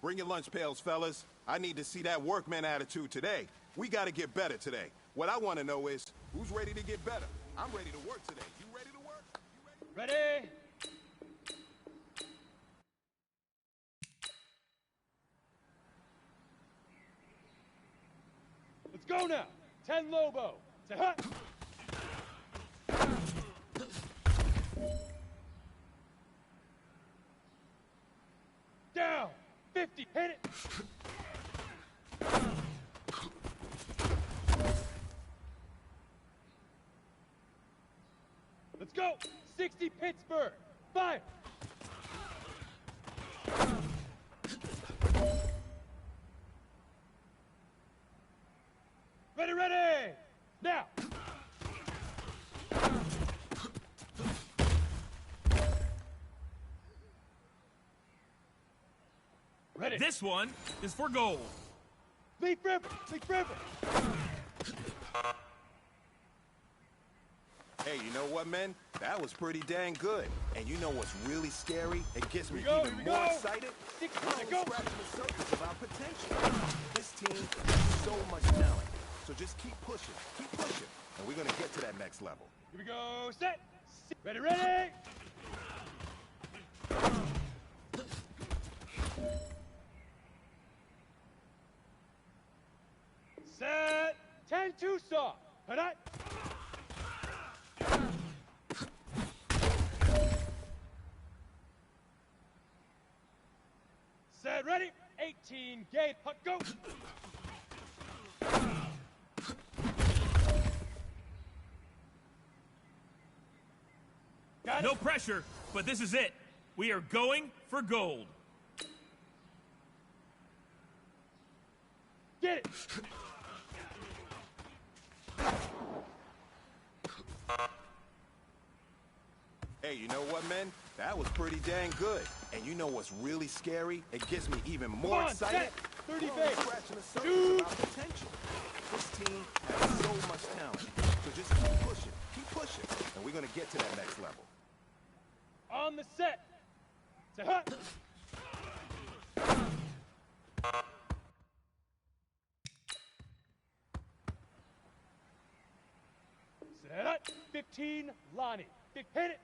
Bring your lunch pails, fellas. I need to see that workman attitude today. We gotta get better today. What I want to know is, who's ready to get better? I'm ready to work today. You ready to work? Ready? Let's go now. 10 Lobo. Say hut. Down. 50. Hit it. Let's go. 60 Pittsburgh. Fire. Ready, ready! Now! Ready! This one is for gold. Leaf River! Leaf River! Hey, you know what, men? That was pretty dang good. And you know what's really scary? It gets me Here we even go. more excited. Stick, We're let only go. scratching the surface of our potential. This team has so much talent. So just keep pushing, and we're gonna get to that next level. Here we go, set! Ready, ready! Set! 10-2 saw! Hut! Set, ready! 18, gate, hut, go! No pressure, but this is it. We are going for gold. Get it! Hey, you know what, men? That was pretty dang good. And you know what's really scary? It gets me even more on, excited. set. 30 We're only base. scratching the surface Shoot. of our potential. This team has so much talent. So just keep pushing, and we're gonna get to that next level. On the set! Say hut! Set hut! 15, Lonnie. Hit it!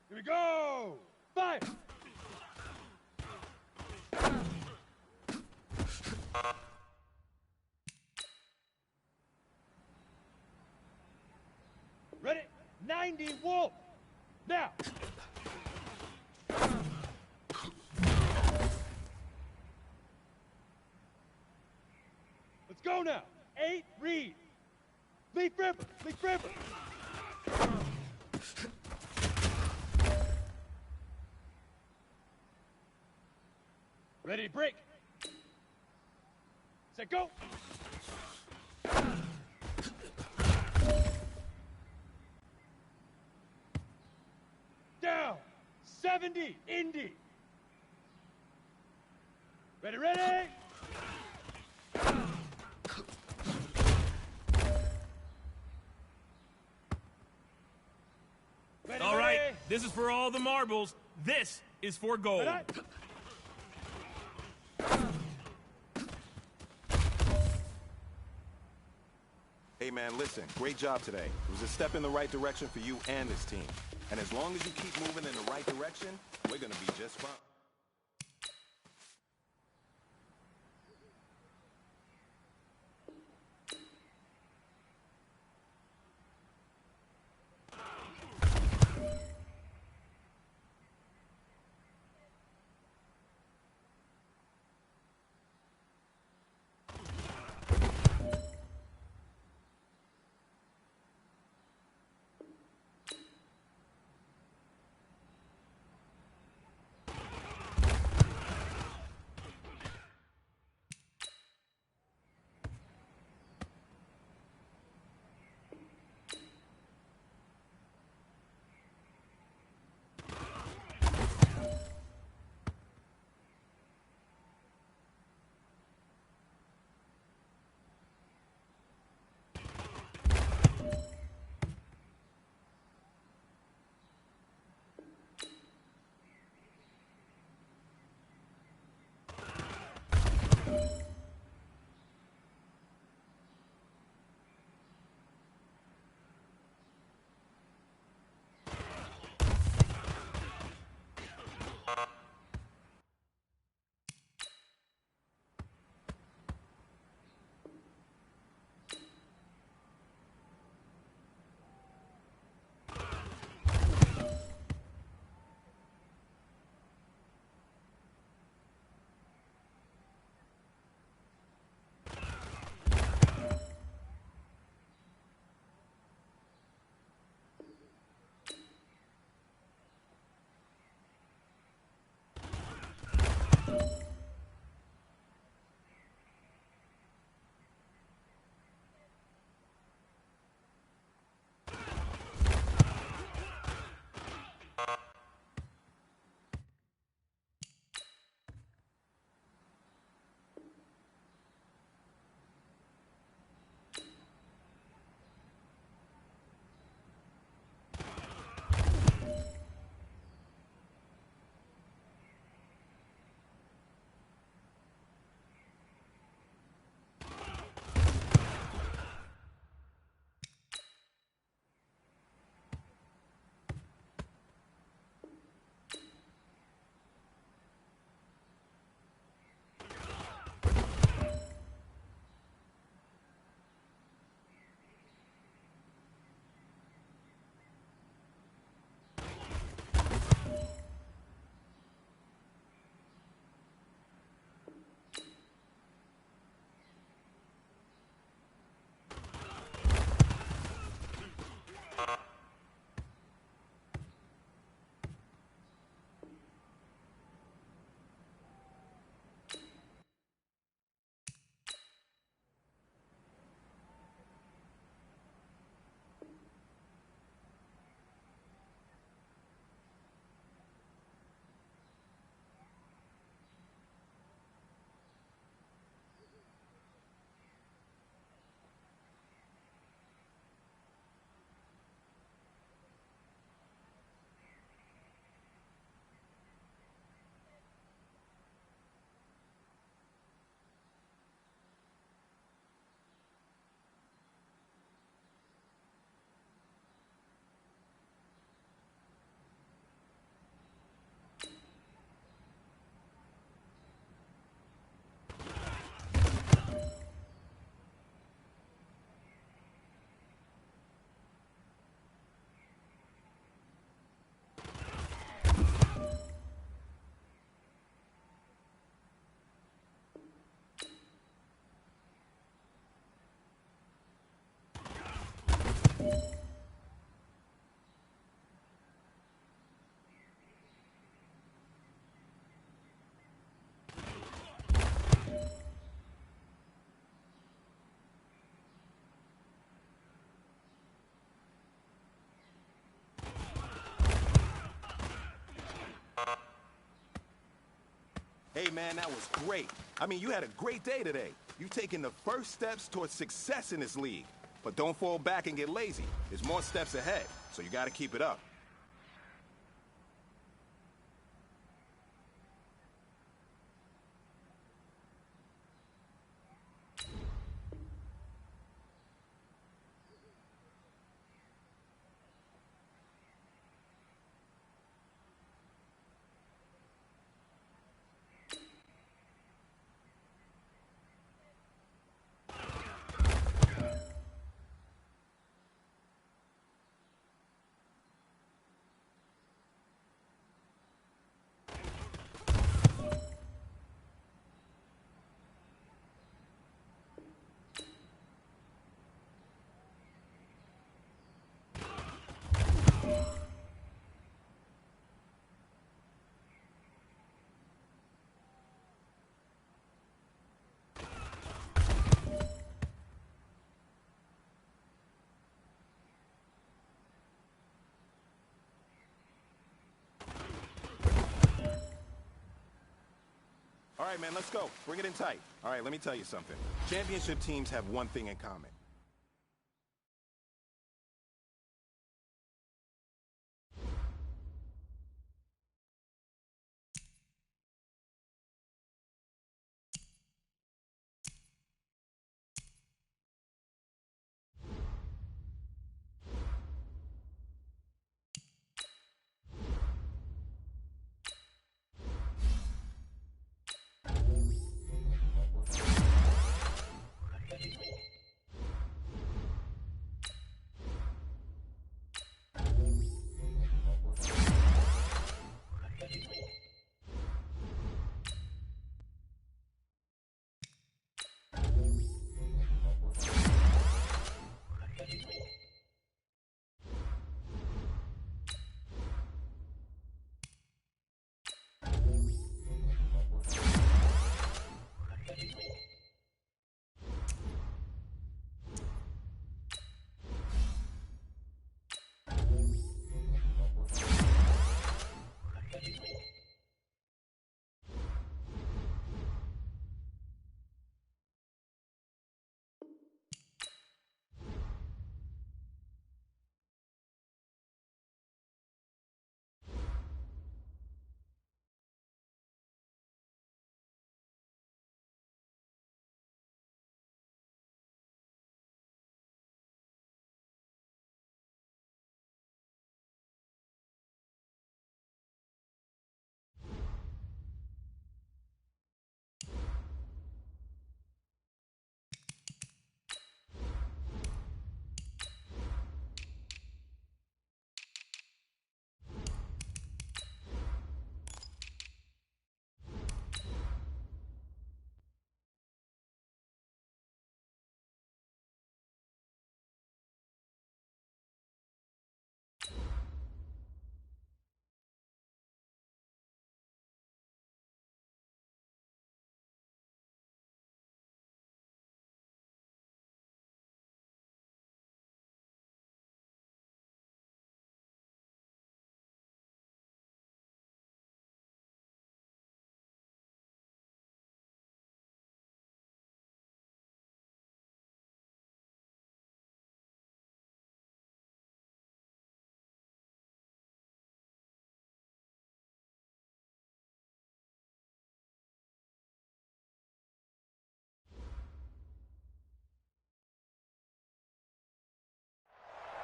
Here we go! Fire! Ready? 90 Wolf! Now! Let's go now! 8 Reed! Leaf River! Leaf River! Ready, break! Set, go! Down! 70, Indy! Ready, ready! Ready, All right, ready? this is for all the marbles. This is for gold. Ready? Hey, man, listen. Great job today. It was a step in the right direction for you and this team. And as long as you keep moving in the right direction, we're gonna be just fine. Hey, man, that was great. I mean, you had a great day today. You've taken the first steps towards success in this league. But don't fall back and get lazy. There's more steps ahead, so you got to keep it up. All right, man, let's go. Bring it in tight. All right, let me tell you something. Championship teams have one thing in common.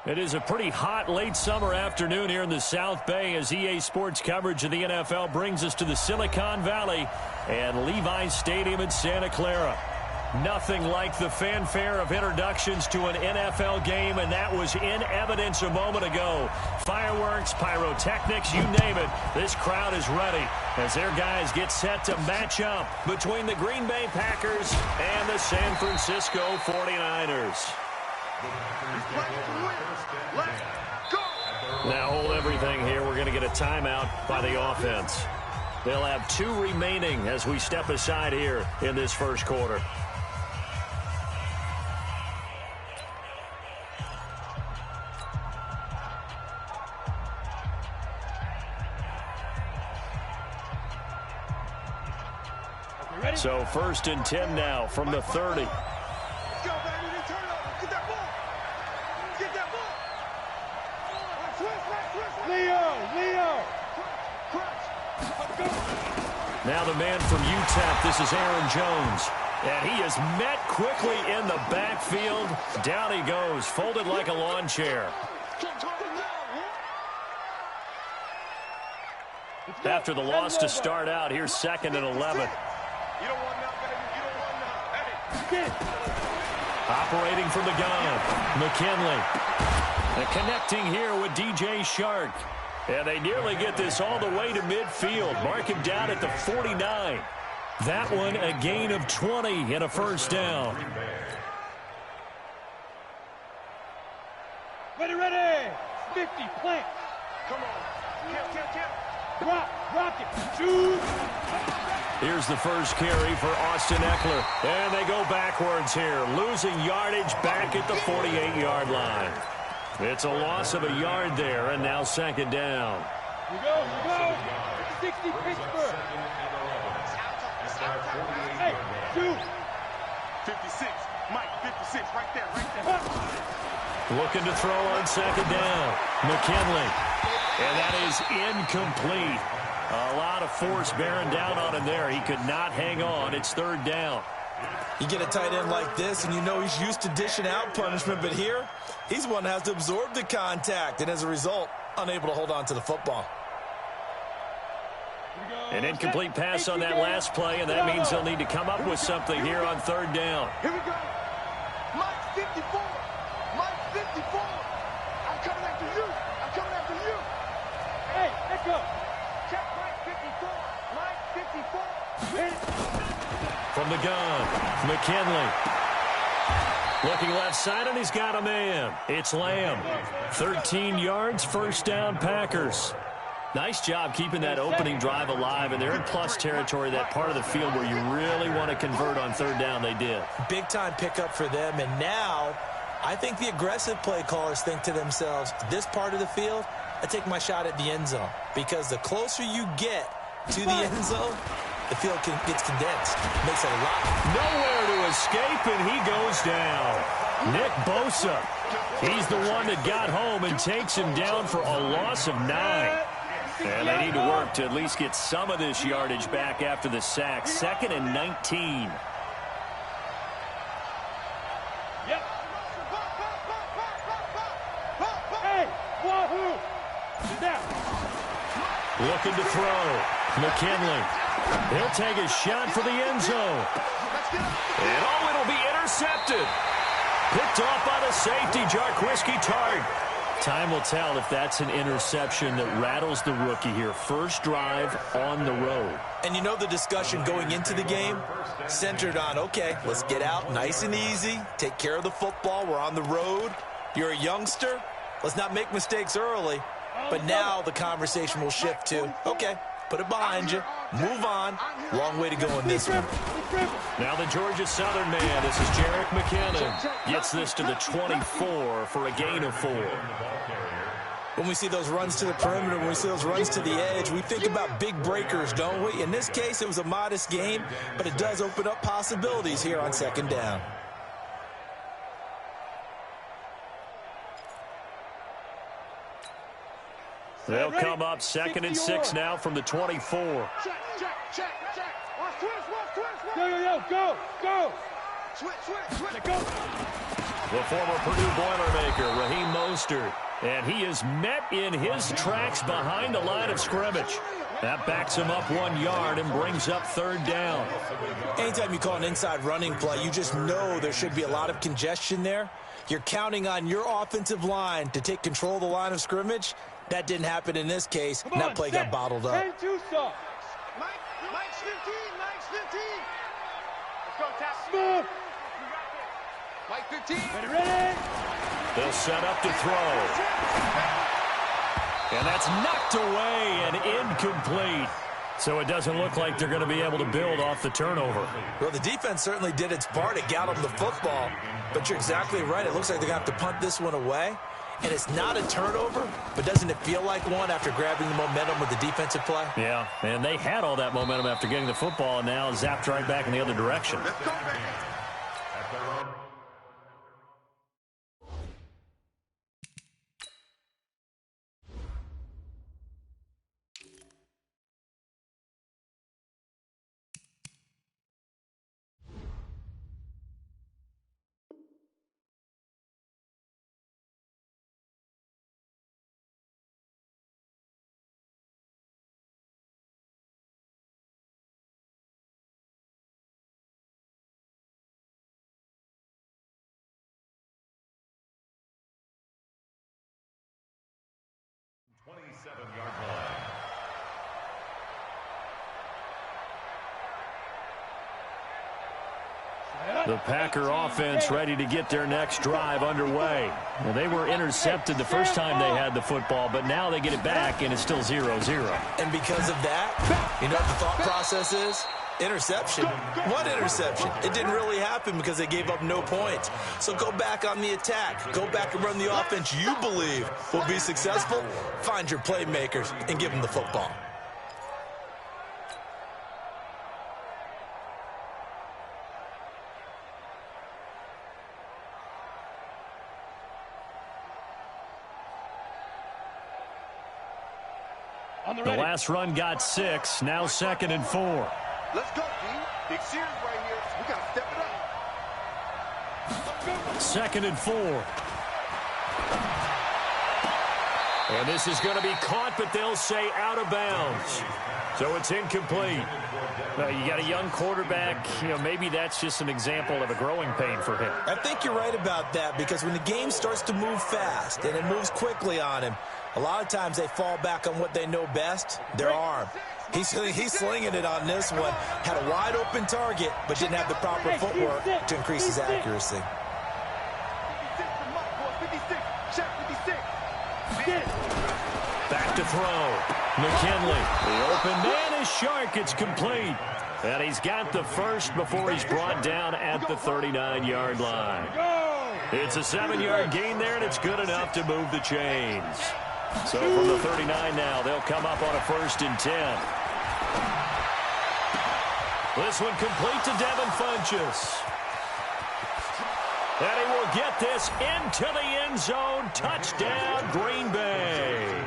It is a pretty hot late summer afternoon here in the South Bay as EA Sports coverage of the NFL brings us to the Silicon Valley and Levi's Stadium in Santa Clara. Nothing like the fanfare of introductions to an NFL game, and that was in evidence a moment ago. Fireworks, pyrotechnics, you name it. This crowd is ready as their guys get set to match up between the Green Bay Packers and the San Francisco 49ers. Now hold everything here. We're going to get a timeout by the offense. They'll have 2 remaining as we step aside here in this first quarter. So 1st and 10 now from the 30. Go, baby. Turn it over. Get that ball. Get that ball. Leo. Now the man from UTEP, this is Aaron Jones. And he is met quickly in the backfield. Down he goes, folded like a lawn chair. After the loss to start out, here's 2nd and 11. You don't want now, baby. You don't want now. Hey. Operating from the gun, McKinley. And connecting here with DJ Shark. And they nearly get this all the way to midfield. Mark him down at the 49. That one a gain of 20 and a 1st down. Ready. 50, plant. Come on. Rock it. Shoot. Here's the first carry for Austin Eckler. And they go backwards here, losing yardage back at the 48-yard line. It's a loss of a yard there, and now 2nd down. You go. 60 Pittsburgh. Hey, shoot. 56. Mike, 56, right there. Looking to throw on 2nd down. McKinley. And that is incomplete. A lot of force bearing down on him there. He could not hang on. It's 3rd down. You get a tight end like this, and you know he's used to dishing out punishment, but here, he's one that has to absorb the contact, and as a result, unable to hold on to the football. An incomplete pass on that last play, and that means they'll need to come up with something here on 3rd down. Here we go. Mike 54. Mike 54. I'm coming after you. Hey, let's go. Check Mike 54. Mike 54. From the gun, McKinley. Looking left side, and he's got a man. It's Lamb. 13 yards, 1st down, Packers. Nice job keeping that opening drive alive, and they're in plus territory, that part of the field where you really want to convert on 3rd down. They did. Big-time pickup for them, and now I think the aggressive play callers think to themselves, this part of the field, I take my shot at the end zone, because the closer you get to the end zone, the field gets condensed. Makes it a lot. Nowhere to escape, and he goes down. Nick Bosa. He's the one that got home and takes him down for a loss of 9. And they need to work to at least get some of this yardage back after the sack. 2nd and 19. Yep. Hey, wahoo! Down. Looking to throw. McKinley. He'll take a shot for the end zone. And it'll be intercepted. Picked off by the safety, Jarquiski Tartt. Time will tell if that's an interception that rattles the rookie here. First drive on the road. And you know the discussion going into the game centered on, okay, let's get out nice and easy, take care of the football, we're on the road. You're a youngster, let's not make mistakes early. But now the conversation will shift to, okay, put it behind you, move on. Long way to go in this one. Now the Georgia Southern man, this is Jerick McKinnon. Gets this to the 24 for a gain of 4. When we see those runs to the perimeter, when we see those runs to the edge, we think about big breakers, don't we? In this case, it was a modest gain, but it does open up possibilities here on 2nd down. They'll come up 2nd and 6 now from the 24. Check. Go. Switch. Go. The former Purdue Boilermaker, Raheem Mostert. And he is met in his tracks behind the line of scrimmage. That backs him up 1 yard and brings up 3rd down. Anytime you call an inside running play, you just know there should be a lot of congestion there. You're counting on your offensive line to take control of the line of scrimmage. That didn't happen in this case. And that play got bottled up. Mike's 15. Let's go, tap. Smooth. Mike 15. Ready. They'll set up to throw. And that's knocked away and incomplete. So it doesn't look like they're going to be able to build off the turnover. Well, the defense certainly did its part to get them the football. But you're exactly right. It looks like they're going to have to punt this one away. And it's not a turnover, but doesn't it feel like one after grabbing the momentum with the defensive play? Yeah, and they had all that momentum after getting the football, and now zapped right back in the other direction. Let's go, baby. The Packer offense ready to get their next drive underway. Well, they were intercepted the first time they had the football, but now they get it back, and it's still 0-0. And because of that, you know what the thought process is? Interception. One interception. It didn't really happen because they gave up no points. So go back on the attack. Go back and run the offense you believe will be successful. Find your playmakers and give them the football. The last run got 6, now 2nd and 4. Let's go, D. Big series right here. We got to step it up. 2nd and 4. And this is going to be caught, but they'll say out of bounds. So it's incomplete. You got a young quarterback. Maybe that's just an example of a growing pain for him. I think you're right about that, because when the game starts to move fast and it moves quickly on him, a lot of times they fall back on what they know best, their arm. He's slinging it on this one. Had a wide open target, but didn't have the proper footwork to increase his accuracy. 56, check 56. Back to throw. McKinley. The open man is Shark. It's complete. And he's got the first before he's brought down at the 39-yard line. It's a 7-yard gain there, and it's good enough to move the chains. So from the 39 now, they'll come up on a 1st and 10. This one complete to Devin Funchess. And he will get this into the end zone. Touchdown, Green Bay.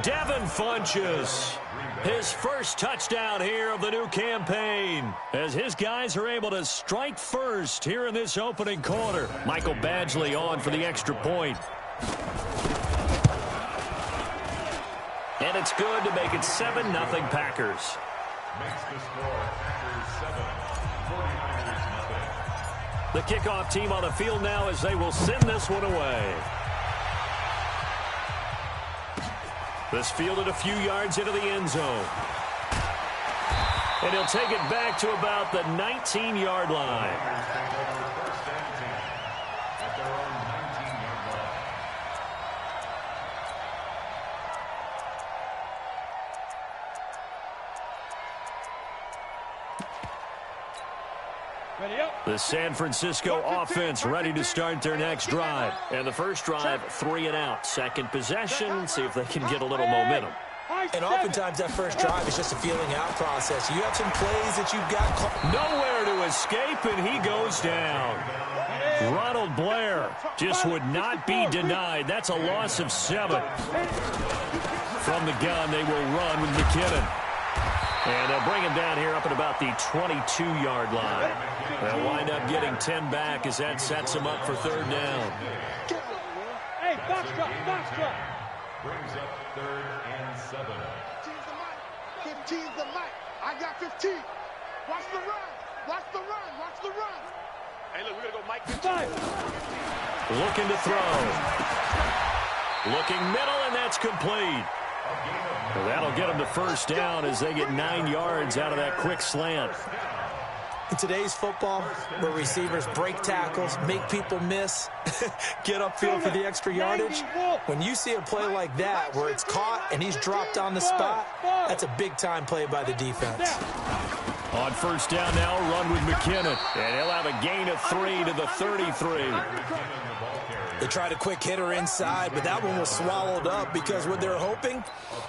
Devin Funchess, his first touchdown here of the new campaign, as his guys are able to strike first here in this opening quarter. Michael Badgley on for the extra point. And it's good to make it 7-0 Packers. Makes the score Packers 7, 49ers nothing. The kickoff team on the field now as they will send this one away. This fielded a few yards into the end zone. And he'll take it back to about the 19-yard line. The San Francisco offense ready to start their next drive. And the first drive, 3 and out. Second possession, see if they can get a little momentum. And oftentimes that first drive is just a feeling out process. You have some plays that you've got. Nowhere to escape, and he goes down. Ronald Blair just would not be denied. That's a loss of 7. From the gun, they will run with McKinnon. And they'll bring him down here up at about the 22-yard line. They'll wind up getting 10 back as that sets him up for 3rd down. Hey, box drop. Brings up 3rd and 7. 15's the mic. I got 15. Watch the run. Hey, look, we're going to go Mike 15. Looking to throw. Looking middle, and that's complete. Well, that'll get them to 1st down as they get 9 yards out of that quick slant. In today's football, where receivers break tackles, make people miss, get upfield for the extra yardage, when you see a play like that where it's caught and he's dropped on the spot, that's a big-time play by the defense. On 1st down now, run with McKinnon. And he'll have a gain of 3 to the 33. They tried a quick hitter inside, but that one was swallowed up because what they're hoping,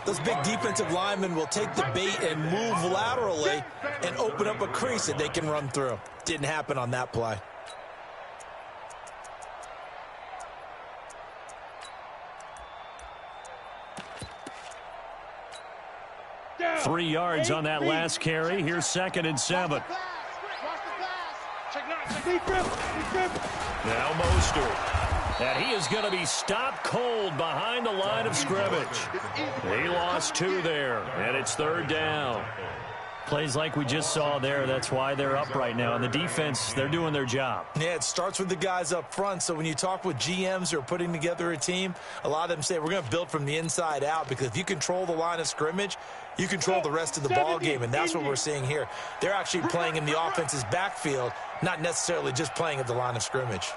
those big defensive linemen will take the bait and move laterally and open up a crease that they can run through. Didn't happen on that play. 3 yards on that last carry. Here's 2nd and 7. Now Mostert. And he is going to be stopped cold behind the line of scrimmage. He lost 2 there, and it's 3rd down. Plays like we just saw there, that's why they're up right now. And the defense, they're doing their job. Yeah, it starts with the guys up front. So when you talk with GMs who are putting together a team, a lot of them say we're going to build from the inside out, because if you control the line of scrimmage, you control the rest of the ball game, and that's what we're seeing here. They're actually playing in the offense's backfield, not necessarily just playing at the line of scrimmage.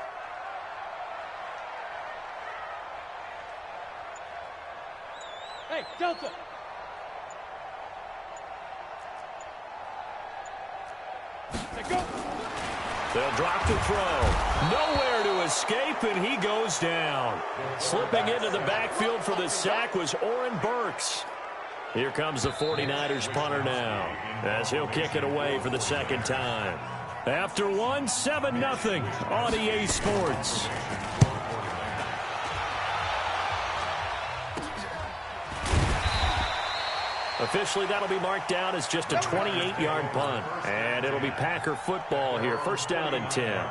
Hey, Delta. They'll drop the throw. Nowhere to escape, and he goes down. Slipping into the backfield for the sack was Oren Burks. Here comes the 49ers punter now, as he'll kick it away for the 2nd time. After one, 7-0 on EA Sports. Officially, that'll be marked down as just a 28-yard punt. And it'll be Packer football here. 1st down and 10.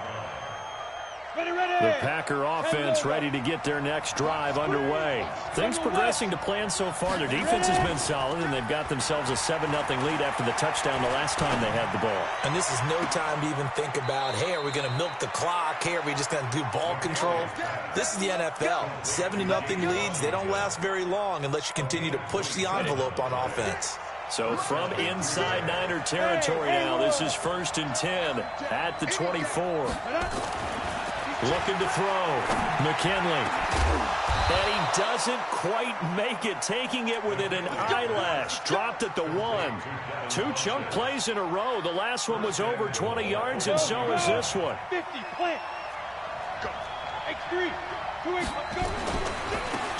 The Packer offense ready to get their next drive underway. Things progressing to plan so far. Their defense has been solid, and they've got themselves a 7-0 lead after the touchdown the last time they had the ball. And this is no time to even think about, hey, are we going to milk the clock? Hey, are we just going to do ball control? This is the NFL. 70-0 leads, they don't last very long unless you continue to push the envelope on offense. So from inside Niner territory now, this is 1st and 10 at the 24. Looking to throw. McKinley. And he doesn't quite make it. Taking it within an eyelash. Dropped at the 1. 2 chunk plays in a row. The last one was over 20 yards, and so is this one. 50, plant. Go. X3. 2-8, go.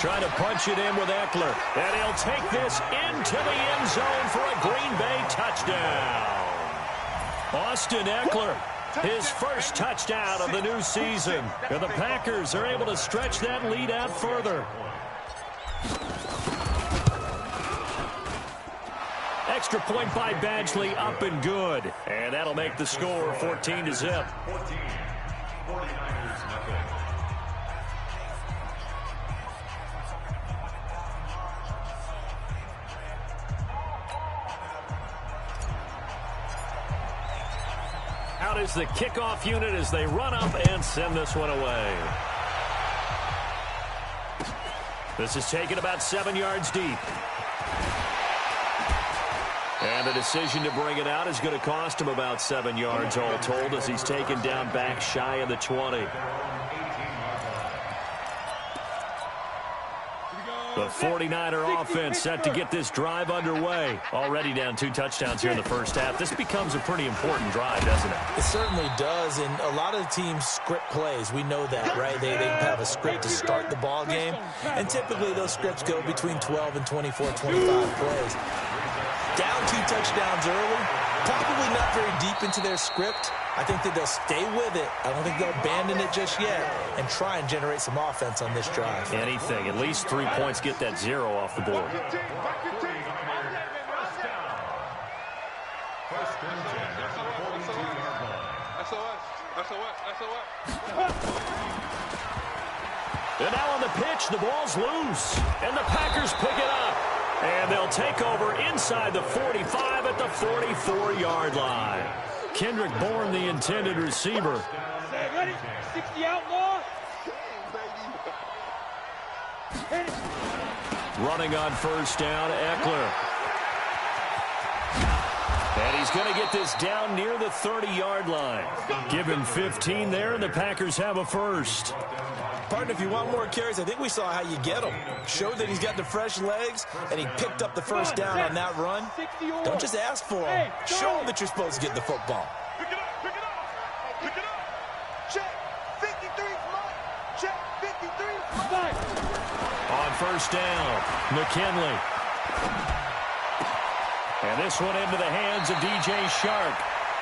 Trying to punch it in with Eckler. And he'll take this into the end zone for a Green Bay touchdown. Austin Eckler. His first touchdown of the new season. And the Packers are able to stretch that lead out further. Extra point by Badgley, up and good. And that'll make the score 14-0. 14. 49ers nothing. Out is the kickoff unit as they run up and send this one away. This is taken about 7 yards deep. And the decision to bring it out is going to cost him about 7 yards all told, as he's taken down back shy of the 20. The 49er offense set to get this drive underway. Already down 2 touchdowns here in the first half. This becomes a pretty important drive, doesn't it? It certainly does, and a lot of the teams script plays. We know that, right? They have a script to start the ball game, and typically those scripts go between 12 and 24, 25 plays. Down 2 touchdowns early, probably not very deep into their script. I think that they'll stay with it. I don't think they'll abandon it just yet and try and generate some offense on this drive. Anything. At least 3 points, get that 0 off the board. First and 10 at the 42-yard line. And now on the pitch, the ball's loose. And the Packers pick it up. And they'll take over inside the 45 at the 44-yard line. Kendrick Bourne, the intended receiver. Ready? 60 outlaw. Running on first down, Eckler. And he's going to get this down near the 30-yard line. Give him 15 there, and the Packers have a first. Partner, if you want more carries, I think we saw how you get them. Showed that he's got the fresh legs, and he picked up the first down on that run. Don't just ask for him. Show him that you're supposed to get the football. Pick it up, pick it up, pick it up. Check, 53's mine. Check, 53. first down. McKinley. And this one into the hands of DJ Shark.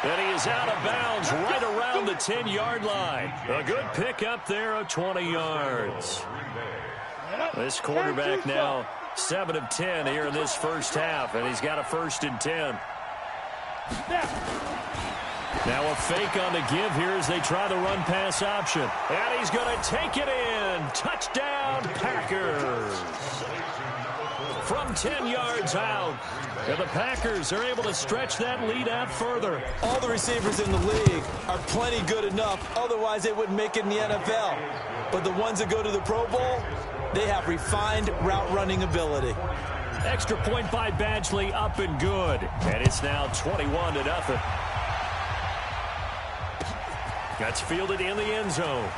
And he is out of bounds right around the 10-yard line. A good pickup there of 20 yards. This quarterback now 7 of 10 here in this first half, and he's got a 1st and 10. Now a fake on the give here as they try the run-pass option. And he's going to take it in. Touchdown, Packers. From 10 yards out. And the Packers are able to stretch that lead out further. All the receivers in the league are plenty good enough. Otherwise, they wouldn't make it in the NFL. But the ones that go to the Pro Bowl, they have refined route running ability. Extra point by Badgley, up and good. And it's now 21-0. That's fielded in the end zone.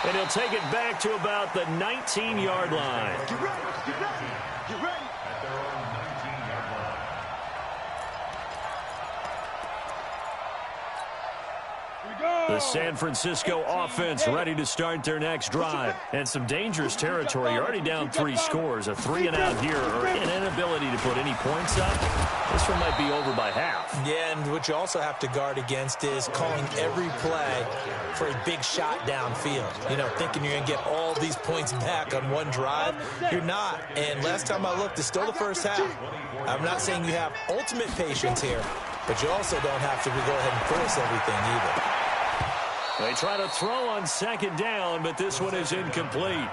And he'll take it back to about the 19-yard line. Get ready, get ready, get ready. At their own 19-yard line. The San Francisco offense ready to start their next drive. And some dangerous territory. You're already down 3 scores. A 3-and-out here, or an inability to put any points up. This one might be over by half. Yeah, and what you also have to guard against is calling every play for a big shot downfield. You know, thinking you're going to get all these points back on one drive. You're not. And last time I looked, it's still the first half. I'm not saying you have ultimate patience here, but you also don't have to go ahead and force everything either. They try to throw on 2nd down, but this one is incomplete.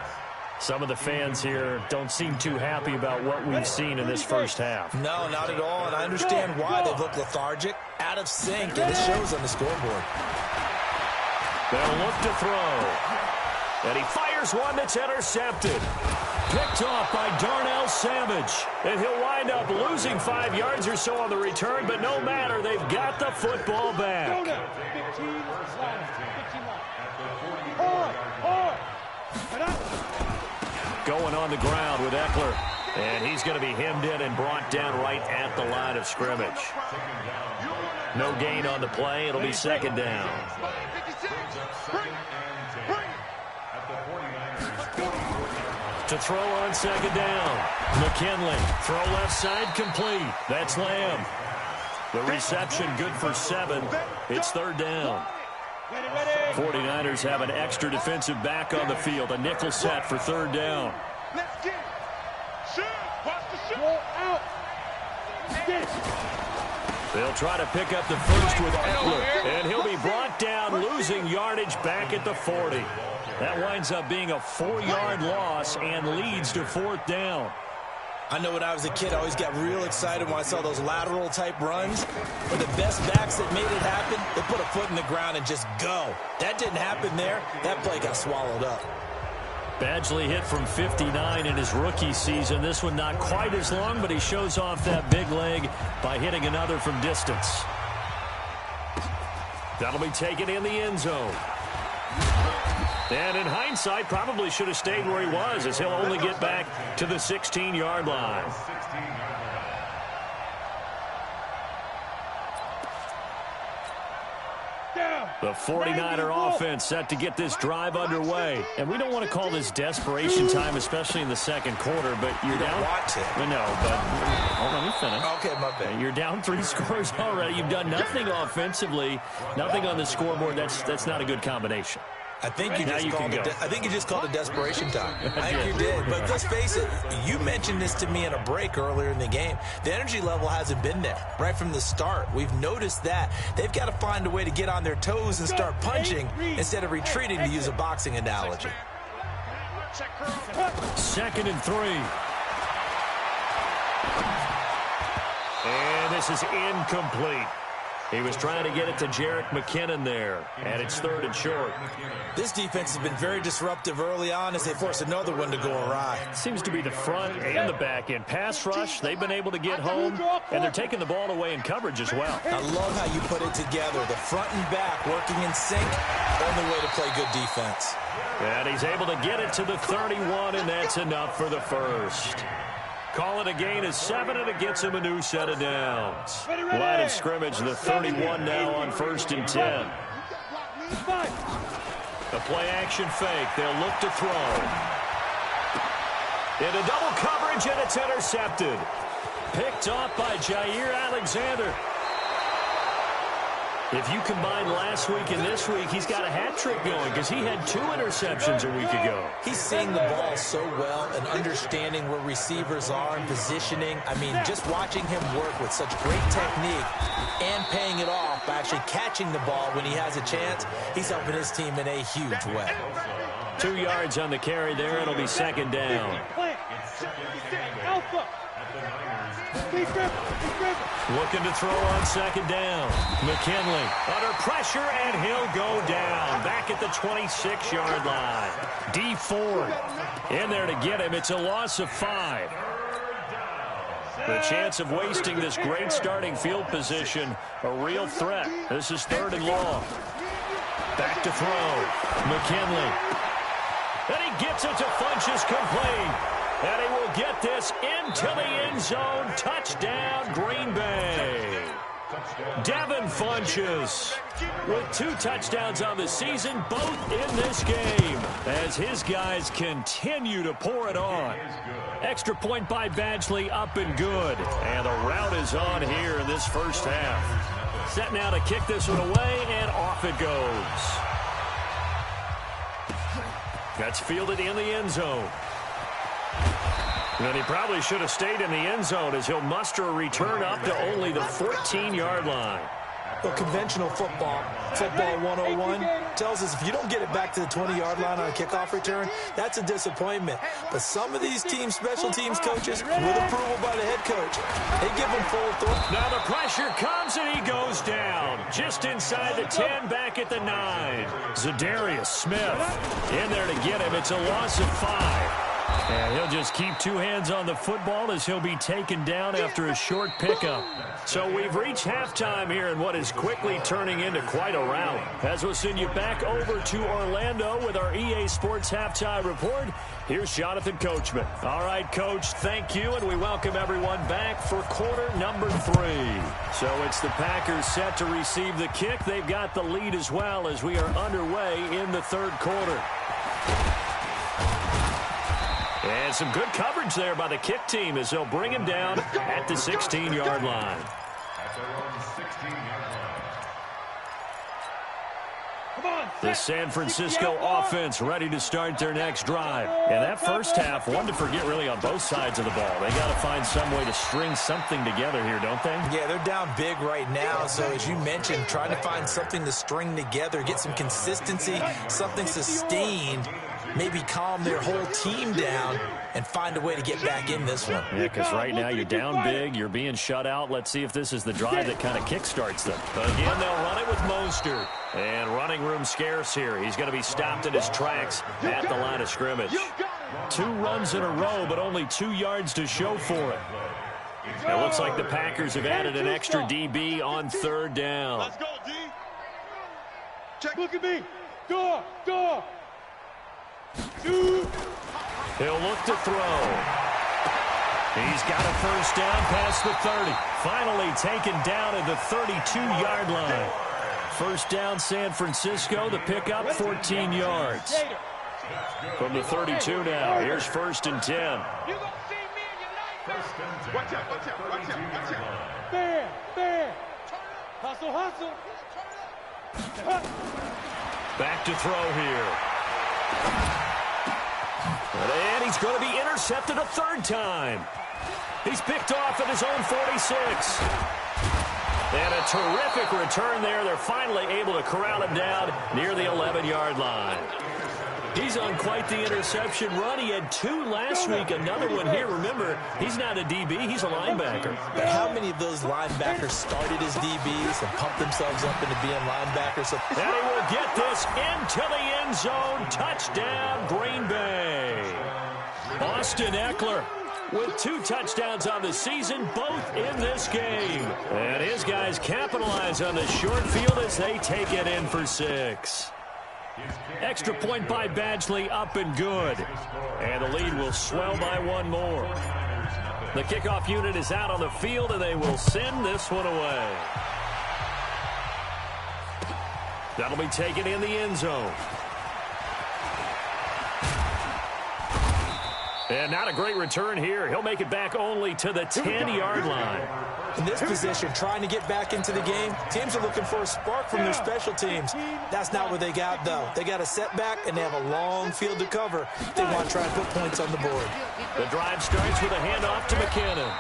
Some of the fans here don't seem too happy about what we've seen in this first half. No, not at all, and I understand why. They look lethargic, out of sync, and it shows on the scoreboard. They'll look to throw. And he fires one that's intercepted. Picked off by Darnell Savage. And he'll wind up losing 5 yards or so on the return, but no matter, they've got the football back. 15 line. Going on the ground with Eckler. And he's going to be hemmed in and brought down right at the line of scrimmage. No gain on the play. It'll be 2nd down. To throw on 2nd down. McKinley. Throw left side complete. That's Lamb. The reception good for 7. It's 3rd down. 49ers have an extra defensive back on the field. A nickel set for 3rd down. Let's get it. Shoot. Watch the shoot. Roll out. Get it. They'll try to pick up the first with Eckler. And he'll be brought down, losing yardage back at the 40. That winds up being a 4-yard loss and leads to 4th down. I know when I was a kid, I always got real excited when I saw those lateral-type runs. But the best backs that made it happen, they put a foot in the ground and just go. That didn't happen there. That play got swallowed up. Badgley hit from 59 in his rookie season. This one not quite as long, but he shows off that big leg by hitting another from distance. That'll be taken in the end zone. And in hindsight, probably should have stayed where he was, as he'll only get back to the 16-yard line. The 49er offense set to get this drive underway. And we don't want to call this desperation time, especially in the second quarter, but you're down. Want to. No, but hold on, let me finish. Okay, my bad. You're down 3 scores already. You've done nothing offensively, nothing on the scoreboard. That's not a good combination. I think you just called it desperation time. I think you did. But let's face it, you mentioned this to me in a break earlier in the game. The energy level hasn't been there right from the start. We've noticed that. They've got to find a way to get on their toes and start punching instead of retreating, to use a boxing analogy. 2nd and 3. And this is incomplete. He was trying to get it to Jerick McKinnon there, and it's 3rd and short. This defense has been very disruptive early on as they force another one to go awry. Seems to be the front and the back end. Pass rush, they've been able to get home, and they're taking the ball away in coverage as well. I love how you put it together. The front and back working in sync, only way to play good defense. And he's able to get it to the 31, and that's enough for the first. Call it a gain of 7, and it gets him a new set of downs. Line of scrimmage, the 31 now on 1st and 10. A play-action fake. They'll look to throw. Into double coverage, and it's intercepted. Picked off by Jair Alexander. If you combine last week and this week, he's got a hat trick going because he had 2 interceptions a week ago. He's seeing the ball so well and understanding where receivers are and positioning. I mean, just watching him work with such great technique and paying it off by actually catching the ball when he has a chance, he's helping his team in a huge way. 2 yards on the carry there. It'll be second down. Alpha. Looking to throw on second down. McKinley under pressure, and he'll go down. Back at the 26-yard line. D Ford in there to get him. It's a loss of 5. The chance of wasting this great starting field position, a real threat. This is 3rd and long. Back to throw. McKinley. And he gets it to Funchess, complete. And he will get this into the end zone. Touchdown, Green Bay. Devin Funchess with 2 touchdowns on the season, both in this game, as his guys continue to pour it on. Extra point by Badgley, up and good. And the route is on here in this first half. Set now to kick this one away, and off it goes. That's fielded in the end zone. And he probably should have stayed in the end zone as he'll muster a return up to only the 14-yard line. Well, conventional football 101, tells us if you don't get it back to the 20-yard line on a kickoff return, that's a disappointment. But some of these teams, special teams coaches, with approval by the head coach, they give them full authority. Now the pressure comes, and he goes down. Just inside the 10, back at the 9. Zadarius Smith in there to get him. It's a loss of 5. And he'll just keep 2 hands on the football as he'll be taken down after a short pickup. So we've reached halftime here in what is quickly turning into quite a rout. As we'll send you back over to Orlando with our EA Sports Halftime Report, here's Jonathan Coachman. All right, Coach, thank you, and we welcome everyone back for quarter number 3. So it's the Packers set to receive the kick. They've got the lead as well as we are underway in the 3rd quarter. And some good coverage there by the kick team as they'll bring him down at the 16-yard line. The San Francisco offense ready to start their next drive. And that first half, one to forget really on both sides of the ball. They got to find some way to string something together here, don't they? Yeah, they're down big right now. So as you mentioned, trying to find something to string together, get some consistency, something sustained, maybe calm their whole team down and find a way to get back in this one. Yeah, because right now you're down big, you're being shut out. Let's see if this is the drive that kind of kickstarts them. Again, they'll run it with Mostert. And running room scarce here. He's going to be stopped in his tracks at the line of scrimmage. 2 runs in a row, but only 2 yards to show for it. It looks like the Packers have added an extra DB on 3rd down. Let's go, D. Check. Look at me. Door. He'll look to throw. He's got a first down past the 30. Finally taken down at the 32-yard line. First down, San Francisco. The pickup, 14 yards. From the 32 now. Here's 1st and 10. You gonna see me in your life. Watch out. Fair. Hustle. Back to throw here. And he's going to be intercepted a 3rd time. He's picked off at his own 46. And a terrific return there. They're finally able to corral him down near the 11-yard line. He's on quite the interception run. He had 2 last week, another one here. Remember, he's not a DB, he's a linebacker. But how many of those linebackers started as DBs and pumped themselves up into being linebackers? And he will get this into the end zone. Touchdown, Green Bay. Austin Eckler with 2 touchdowns on the season, both in this game. And his guys capitalize on the short field as they take it in for 6. Extra point by Badgley, up and good. And the lead will swell by 1 more. The kickoff unit is out on the field, and they will send this one away. That'll be taken in the end zone. And not a great return here. He'll make it back only to the 10-yard line. In this position, trying to get back into the game, teams are looking for a spark from their special teams. That's not what they got, though. They got a setback, and they have a long field to cover. They want to try and put points on the board. The drive starts with a handoff to McKinnon.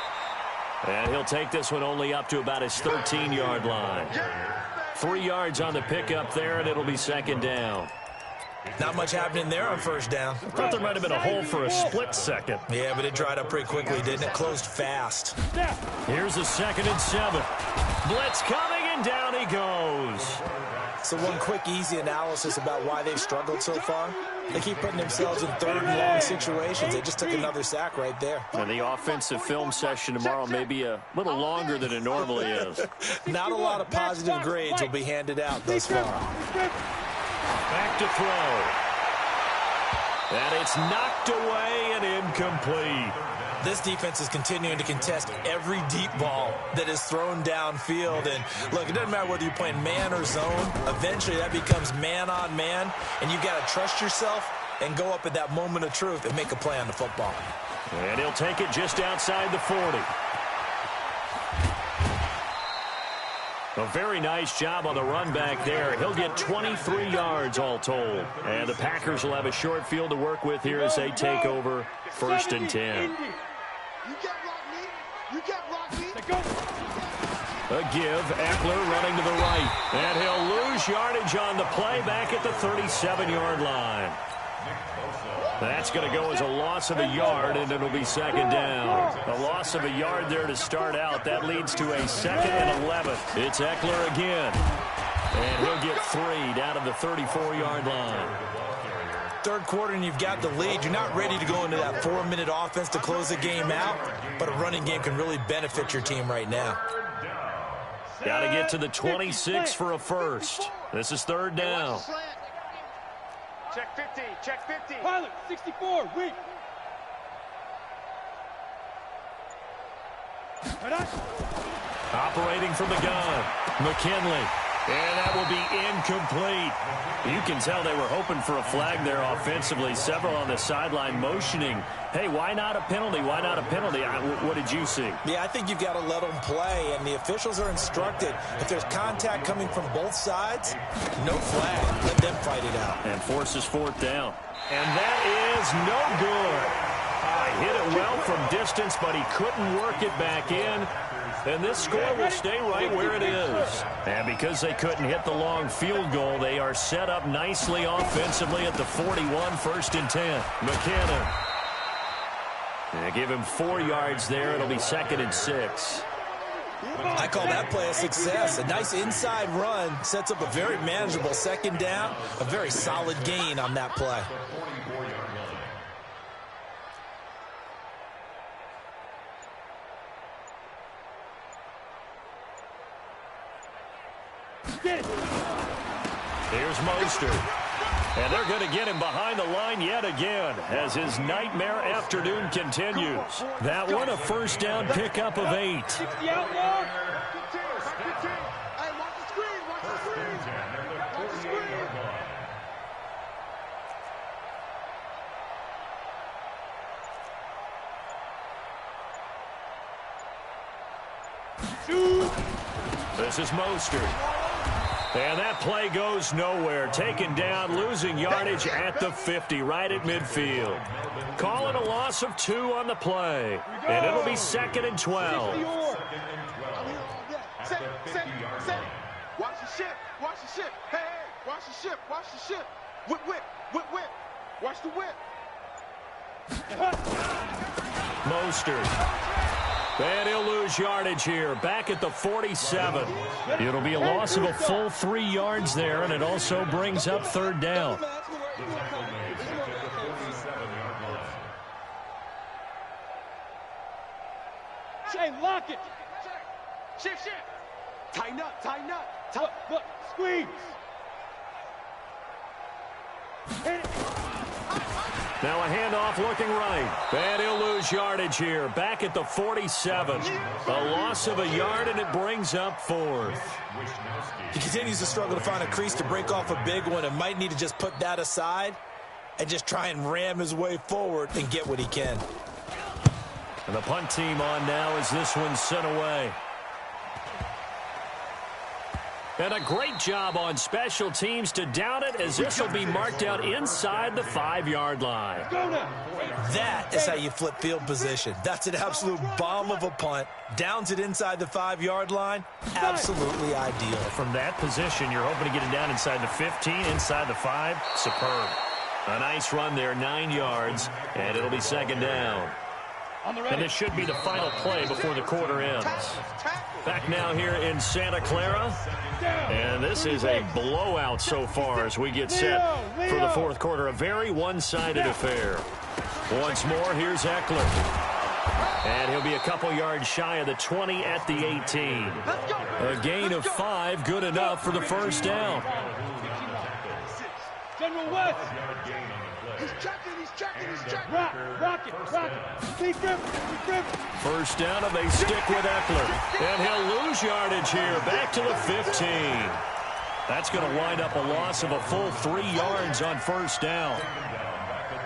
And he'll take this one only up to about his 13-yard line. 3 yards on the pickup there, and it'll be second down. Not much happening there on first down. I thought there might have been a hole for a split second. Yeah, but it dried up pretty quickly, didn't it? Closed fast. Here's a 2nd and 7. Blitz coming, and down he goes. So one quick, easy analysis about why they've struggled so far. They keep putting themselves in 3rd and long situations. They just took another sack right there. And the offensive film session tomorrow may be a little longer than it normally is. Not a lot of positive grades will be handed out thus far. Back to throw. And it's knocked away and incomplete. This defense is continuing to contest every deep ball that is thrown downfield. And, look, it doesn't matter whether you're playing man or zone. Eventually that becomes man on man, and you've got to trust yourself and go up at that moment of truth and make a play on the football. And he'll take it just outside the 40. A very nice job on the run back there. He'll get 23 yards all told. And the Packers will have a short field to work with here as they take over 1st and 10. A give, Eckler running to the right. And he'll lose yardage on the play back at the 37-yard line. That's going to go as a loss of a yard, and it'll be second down. A loss of a yard there to start out. That leads to a 2nd and 11. It's Eckler again. And he'll get 3 down to the 34-yard line. 3rd quarter and you've got the lead. You're not ready to go into that 4-minute offense to close the game out, but a running game can really benefit your team right now. Got to get to the 26 for a first. This is 3rd down. Check 50, check 50. Pilot, 64, weak. Operating from the gun, McKinley. And that will be incomplete. You can tell they were hoping for a flag there offensively. Several on the sideline motioning. Hey, why not a penalty? Why not a penalty? What did you see? Yeah, I think you've got to let them play, and the officials are instructed. If there's contact coming from both sides, no flag. Let them fight it out. And forces 4th down. And that is no good. Hit it well from distance, but he couldn't work it back in. And this score will stay right where it is. And because they couldn't hit the long field goal, they are set up nicely offensively at the 41, 1st and 10. McKinnon. They give him 4 yards there. It'll be 2nd and 6. I call that play a success. A nice inside run sets up a very manageable 2nd down. A very solid gain on that play. Here's Mostert. And they're going to get him behind the line yet again as his nightmare afternoon continues. That one, a 1st down pickup of 8. This is Mostert. And that play goes nowhere. Taken down, losing yardage at the 50, right at midfield. Call it a loss of 2 on the play. And it'll be 2nd and 12. Set. Watch the ship. Hey, watch the ship. Whip. Watch the whip. Mostert. And he'll lose yardage here. Back at the 47. It'll be a loss of a full 3 yards there, and it also brings up 3rd down. Shane, lock it. Shift. Tighten up. Look, squeeze. Hit it. Now a handoff looking right. And he'll lose yardage here. Back at the 47. A loss of a yard, and it brings up 4th. He continues to struggle to find a crease to break off a big one and might need to just put that aside and just try and ram his way forward and get what he can. And the punt team on now as this one's sent away. And a great job on special teams to down it, as this will be marked out inside the 5-yard line. That is how you flip field position. That's an absolute bomb of a punt. Downs it inside the 5-yard line. Absolutely ideal. From that position, you're hoping to get it down inside the 15, inside the 5. Superb. A nice run there, 9 yards, and it'll be second down. And this should be the final play before the quarter ends. Back now here in Santa Clara. And this is a blowout so far as we get set for the fourth quarter. A very one-sided affair. Once more, here's Eckler. And he'll be a couple yards shy of the 20 at the 18. A gain of 5, good enough for the first down. General West. He's checking. Rock it. Be grip. First down, and they stick with Eckler. And he'll lose yardage here, back to the 15. That's going to wind up a loss of a full 3 yards on first down.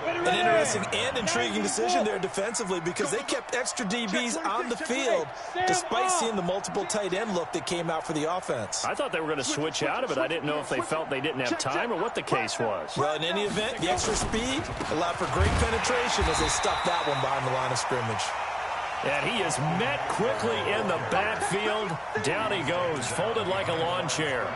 An interesting and intriguing decision there defensively, because they kept extra DBs on the field despite seeing the multiple tight end look that came out for the offense. I thought they were going to switch out of it. I didn't know if they felt they didn't have time or what the case was. Well, in any event, the extra speed allowed for great penetration as they stuffed that one behind the line of scrimmage. And he is met quickly in the backfield. Down he goes, folded like a lawn chair.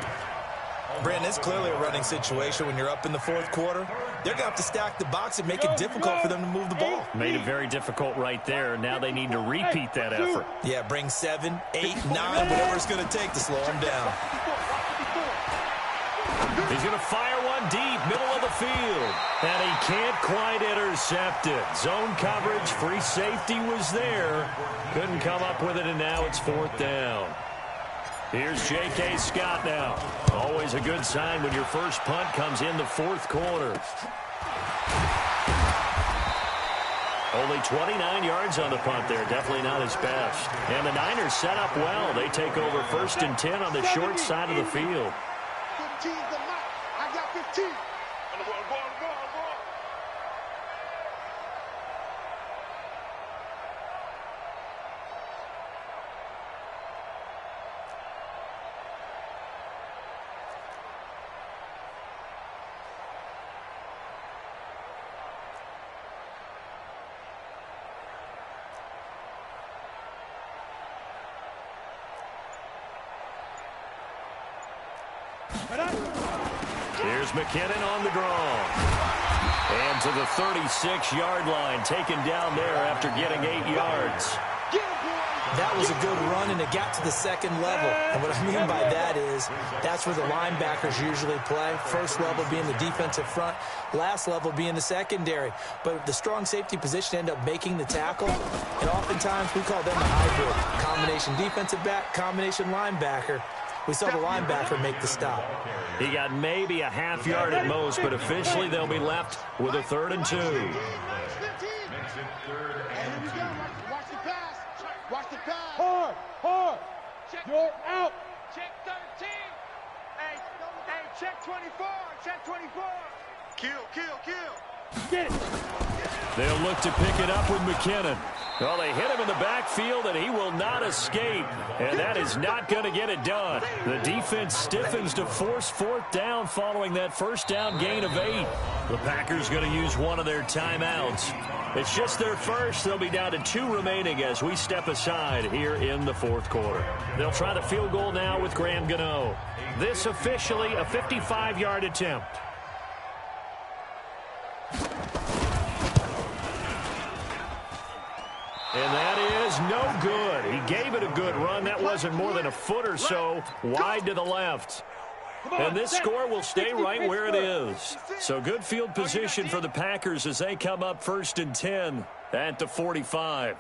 Brandon, it's clearly a running situation when you're up in the fourth quarter. They're going to have to stack the box and make it difficult for them to move the ball. Made it very difficult right there. Now they need to repeat that effort. Yeah, bring 7, 8, 9, whatever it's going to take to slow them down. He's going to fire one deep, middle of the field. And he can't quite intercept it. Zone coverage, free safety was there. Couldn't come up with it, and now it's fourth down. Here's J.K. Scott now. Always a good sign when your first punt comes in the fourth quarter. Only 29 yards on the punt there. Definitely not his best. And the Niners set up well. They take over 1st and 10 on the short side of the field. 15's the mark. I got 15. On the ball. Here's McKinnon on the draw. And to the 36-yard line, taken down there after getting 8 yards. That was a good run, and it got to the second level. And what I mean by that is that's where the linebackers usually play. First level being the defensive front, last level being the secondary. But the strong safety position ended up making the tackle, and oftentimes we call them a hybrid. Combination defensive back, combination linebacker. We saw the linebacker make the stop. He got maybe a half yard at most, but officially they'll be left with a 3rd and 2. Watch the pass. Watch the pass. Hard. You're out. Check 13. Hey, check 24. Check 24. Kill. Get it. They'll look to pick it up with McKinnon. Well, they hit him in the backfield, and he will not escape. And that is not going to get it done. The defense stiffens to force 4th down following that first down gain of 8. The Packers going to use one of their timeouts. It's just their first. They'll be down to 2 remaining as we step aside here in the fourth quarter. They'll try the field goal now with Graham Gano. This officially a 55-yard attempt. And that is no good. He gave it a good run. That wasn't more than a foot or so wide to the left. And this score will stay right where it is. So good field position for the Packers as they come up 1st and 10 at the 45.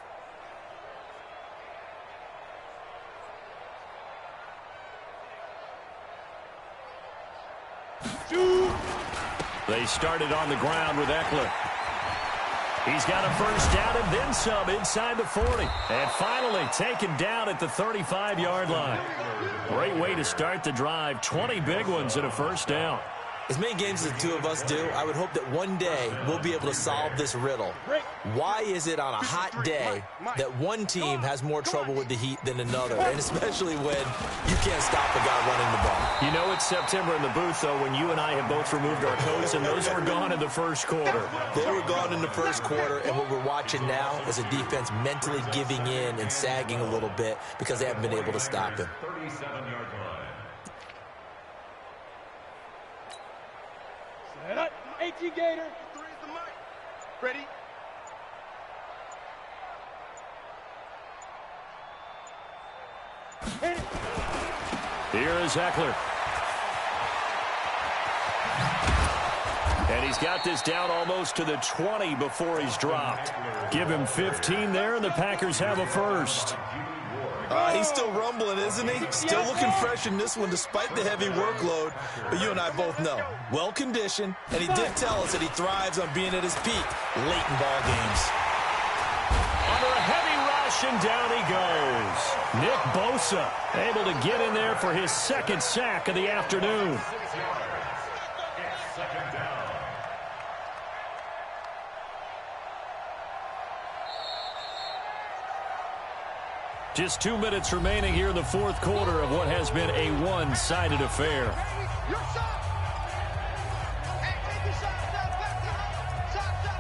They started on the ground with Eckler. He's got a first down and then some inside the 40. And finally taken down at the 35-yard line. Great way to start the drive. 20 big ones and a first down. As many games as the two of us do, I would hope that one day we'll be able to solve this riddle. Why is it on a hot day that one team has more trouble with the heat than another, and especially when you can't stop a guy running the ball? You know it's September in the booth, though, when you and I have both removed our coats, and those were gone in the first quarter. They were gone in the first quarter, and what we're watching now is a defense mentally giving in and sagging a little bit because they haven't been able to stop him. 37-yard line. Set up. 18 Gator. Ready? Hit it. Here is Eckler. And he's got this down almost to the 20 before he's dropped. Give him 15 there, and the Packers have a first. He's still rumbling, isn't he? Still looking fresh in this one despite the heavy workload. But you and I both know, well-conditioned, and he did tell us that he thrives on being at his peak late in ball games. Under a heavy rush, and down he goes. Nick Bosa able to get in there for his second sack of the afternoon. Just 2 minutes remaining here in the fourth quarter of what has been a one-sided affair. Your shot. Hey, take your shot. Back to shot, back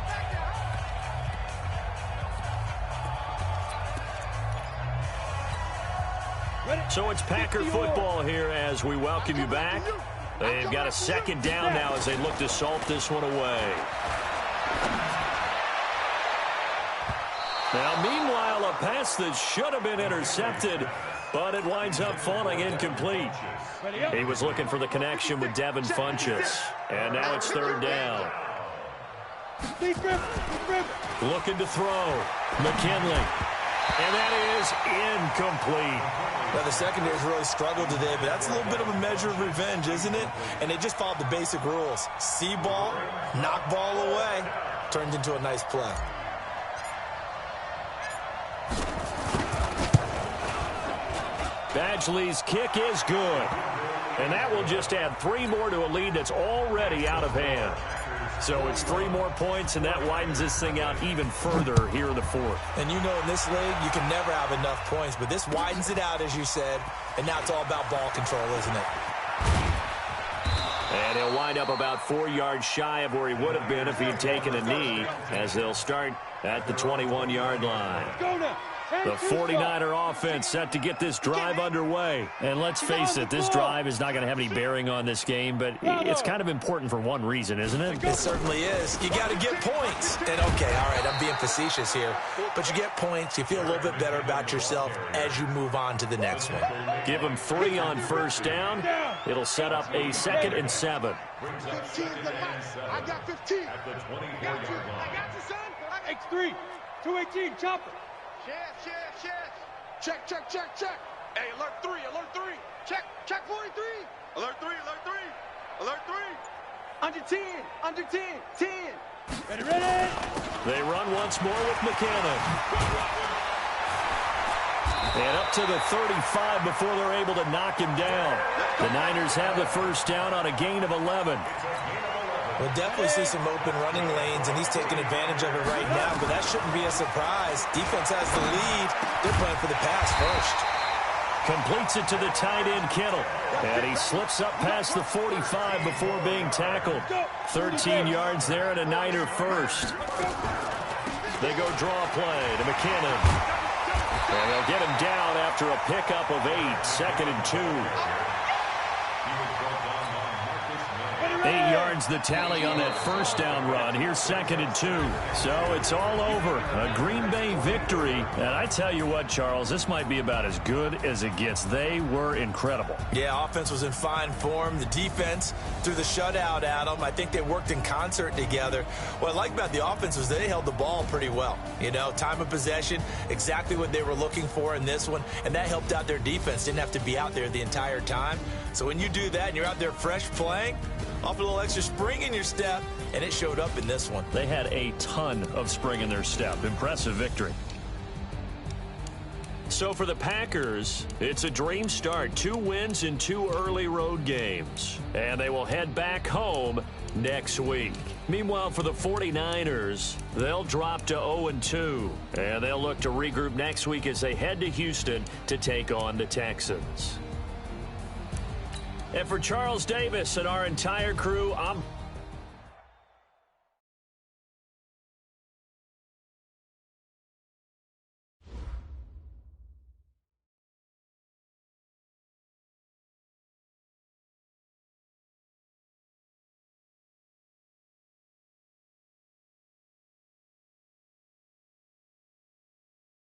to So it's Packer football here as we welcome you back. They've got a second down now as they look to salt this one away. Now, meanwhile, a pass that should have been intercepted, but it winds up falling incomplete. He was looking for the connection with Devin Funchess, and now it's third down. Looking to throw. McKinley. And that is incomplete. Well, the secondary's really struggled today, but that's a little bit of a measure of revenge, isn't it? And they just followed the basic rules. See ball, knock ball away, turned into a nice play. Badgley's kick is good. And that will just add 3 more to a lead that's already out of hand. So it's 3 more points, and that widens this thing out even further here in the fourth. And you know in this league, you can never have enough points, but this widens it out, as you said, and now it's all about ball control, isn't it? And he'll wind up about 4 yards shy of where he would have been if he had taken a knee, as they'll start at the 21-yard line. Go now. The 49er offense set to get this drive underway. And let's face it, this drive is not going to have any bearing on this game, but it's kind of important for one reason, isn't it? It certainly is. You got to get points. And, okay, all right, I'm being facetious here. But you get points, you feel a little bit better about yourself as you move on to the next one. Give them 3 on first down. It'll set up a 2nd and 7. 15 the max. I got 15. At the 24-yard I line. got you, son. X3. 218. Chopper. Check. Hey, alert 3. Check 43. Alert 3. Under 10. 10. Ready. They run once more with McKinnon. And up to the 35 before they're able to knock him down. The Niners have the first down on a gain of 11. We'll definitely see some open running lanes, and he's taking advantage of it right now, but that shouldn't be a surprise. Defense has the lead. They're playing for the pass first. Completes it to the tight end, Kittle. And he slips up past the 45 before being tackled. 13 yards there and a Niner first. They go draw play to McKinnon. And they'll get him down after a pickup of 8, 2nd and 2. 8 yards the tally on that first down run. Here's 2nd and 2. So it's all over. A Green Bay victory. And I tell you what, Charles, this might be about as good as it gets. They were incredible. Yeah, offense was in fine form. The defense threw the shutout at them. I think they worked in concert together. What I like about the offense was they held the ball pretty well. You know, time of possession, exactly what they were looking for in this one. And that helped out their defense. Didn't have to be out there the entire time. So when you do that and you're out there fresh playing, off a little extra spring in your step, and it showed up in this one. They had a ton of spring in their step. Impressive victory. So for the Packers, it's a dream start. 2 wins in 2 early road games. And they will head back home next week. Meanwhile, for the 49ers, they'll drop to 0-2. And they'll look to regroup next week as they head to Houston to take on the Texans. And for Charles Davis and our entire crew, I'm